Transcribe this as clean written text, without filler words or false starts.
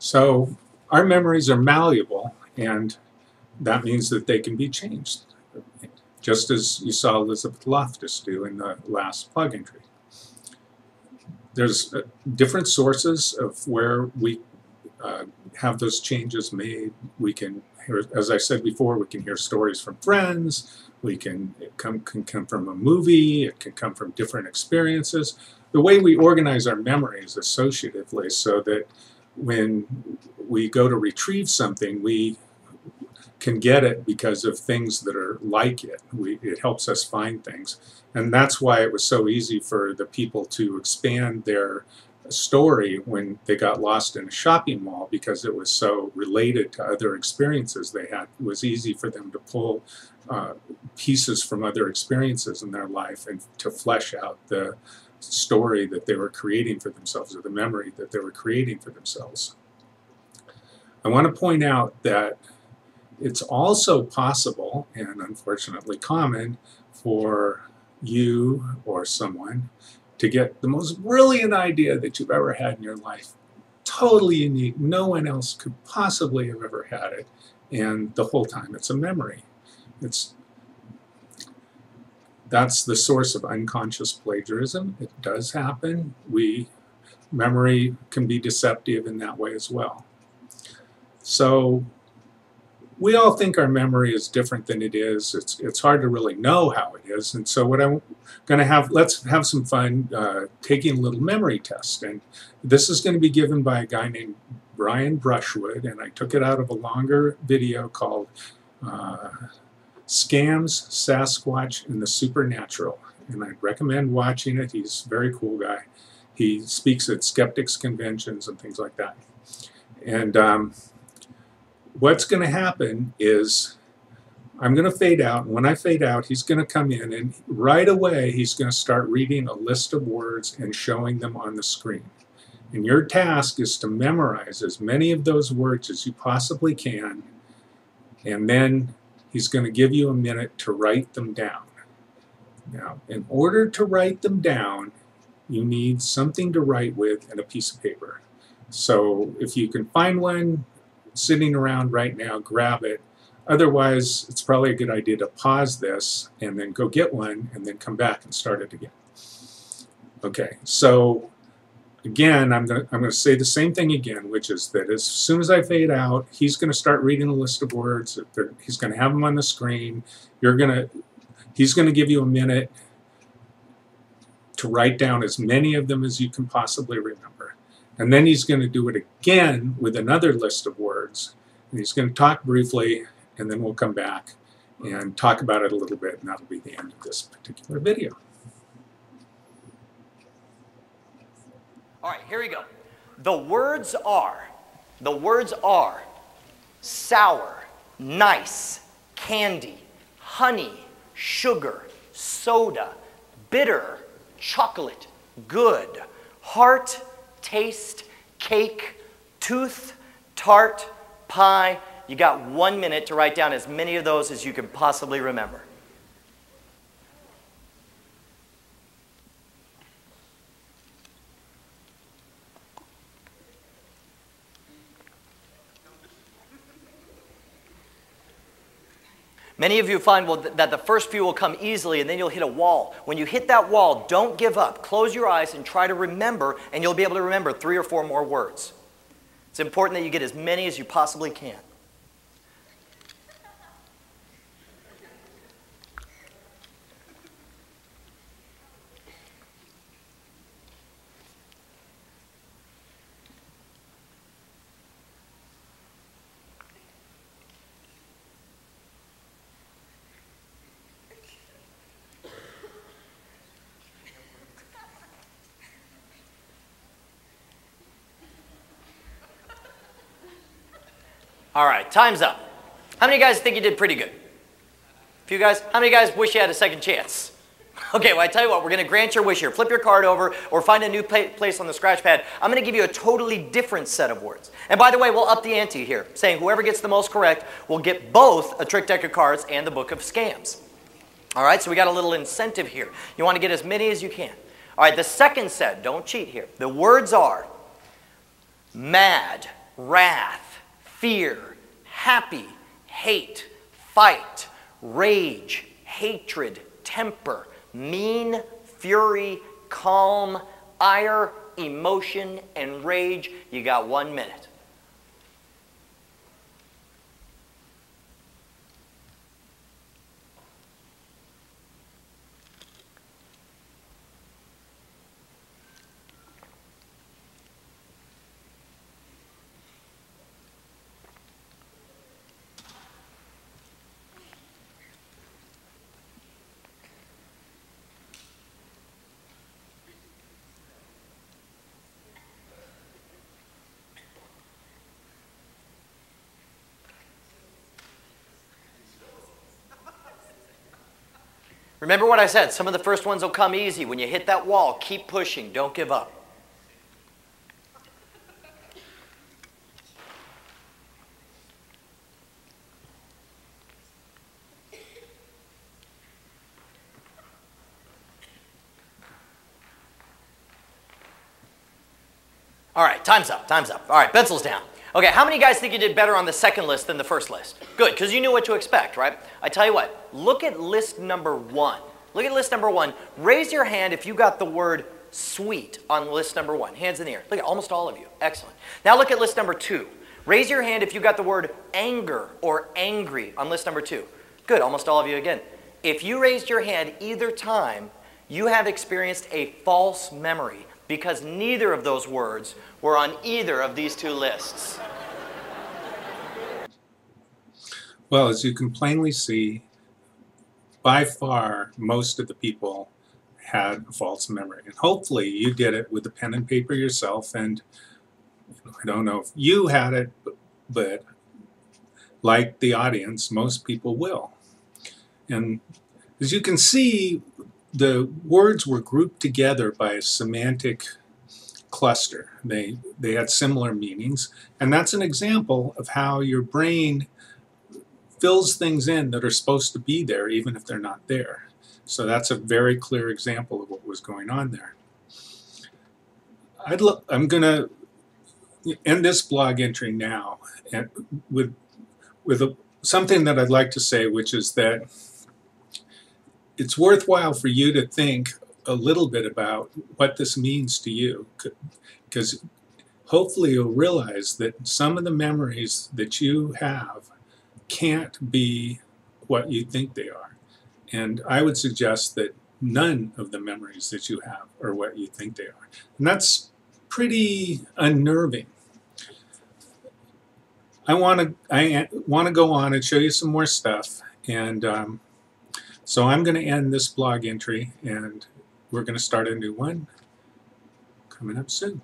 So our memories are malleable, and that means that they can be changed, just as you saw Elizabeth Loftus do in the last plug entry. There's different sources of where we have those changes made. We can hear, as I said before, we can hear stories from friends. It can come from a movie. It can come from different experiences. The way we organize our memories associatively, so that when we go to retrieve something, we can get it because of things that are like it. It helps us find things. And that's why it was so easy for the people to expand their story when they got lost in a shopping mall, because it was so related to other experiences they had. It was easy for them to pull pieces from other experiences in their life and to flesh out the story that they were creating for themselves, or the memory that they were creating for themselves. I want to point out that it's also possible, and unfortunately common, for you or someone to get the most brilliant idea that you've ever had in your life. Totally unique. No one else could possibly have ever had it. And the whole time it's a memory. That's the source of unconscious plagiarism. It does happen. Memory can be deceptive in that way as well. So we all think our memory is different than it is. It's hard to really know how it is. And so what I'm going to have, let's have some fun taking a little memory test. And this is going to be given by a guy named Brian Brushwood, and I took it out of a longer video called Scams, Sasquatch, and the Supernatural. And I'd recommend watching it. He's a very cool guy. He speaks at skeptics conventions and things like that. And what's going to happen is I'm going to fade out, and when I fade out, he's going to come in, and right away he's going to start reading a list of words and showing them on the screen. And your task is to memorize as many of those words as you possibly can, and then he's going to give you a minute to write them down. Now, in order to write them down, you need something to write with and a piece of paper. So if you can find one sitting around right now, grab it. Otherwise, it's probably a good idea to pause this and then go get one and then come back and start it again. Okay, so again, I'm going to say the same thing again, which is that as soon as I fade out, he's going to start reading a list of words. He's going to have them on the screen. He's going to give you a minute to write down as many of them as you can possibly remember. And then he's going to do it again with another list of words. And he's going to talk briefly, and then we'll come back and talk about it a little bit, and that'll be the end of this particular video. All right, here we go. The words are sour, nice, candy, honey, sugar, soda, bitter, chocolate, good, heart, taste, cake, tooth, tart, pie. You got 1 minute to write down as many of those as you can possibly remember. Many of you find that the first few will come easily, and then you'll hit a wall. When you hit that wall, don't give up. Close your eyes and try to remember, and you'll be able to remember 3 or 4 more words. It's important that you get as many as you possibly can. All right, time's up. How many of you guys think you did pretty good? A few guys? How many of you guys wish you had a second chance? Okay, well, I tell you what, we're going to grant your wish here. Flip your card over or find a new place on the scratch pad. I'm going to give you a totally different set of words. And by the way, we'll up the ante here, saying whoever gets the most correct will get both a trick deck of cards and the book of scams. All right, so we got a little incentive here. You want to get as many as you can. All right, the second set, don't cheat here. The words are mad, wrath, fear, happy, hate, fight, rage, hatred, temper, mean, fury, calm, ire, emotion, and rage. You got 1 minute. Remember what I said, some of the first ones will come easy. When you hit that wall, keep pushing, don't give up. All right, time's up, time's up. All right, pencils down. Okay, how many guys think you did better on the second list than the first list? Good, because you knew what to expect, right? I tell you what, look at list number 1. Look at list number 1. Raise your hand if you got the word sweet on list number 1. Hands in the air. Look at almost all of you. Excellent. Now look at list number 2. Raise your hand if you got the word anger or angry on list number 2. Good, almost all of you again. If you raised your hand either time, you have experienced a false memory, because neither of those words were on either of these 2 lists. Well, as you can plainly see, by far, most of the people had a false memory. And hopefully you did it with a pen and paper yourself. And I don't know if you had it, but like the audience, most people will. And as you can see, the words were grouped together by a semantic cluster. They had similar meanings. And that's an example of how your brain fills things in that are supposed to be there even if they're not there. So that's a very clear example of what was going on there. I'm going to end this blog entry now and with something that I'd like to say, which is that it's worthwhile for you to think a little bit about what this means to you, because hopefully you'll realize that some of the memories that you have can't be what you think they are. And I would suggest that none of the memories that you have are what you think they are. And that's pretty unnerving. I want to go on and show you some more stuff. And so I'm going to end this blog entry, and we're going to start a new one coming up soon.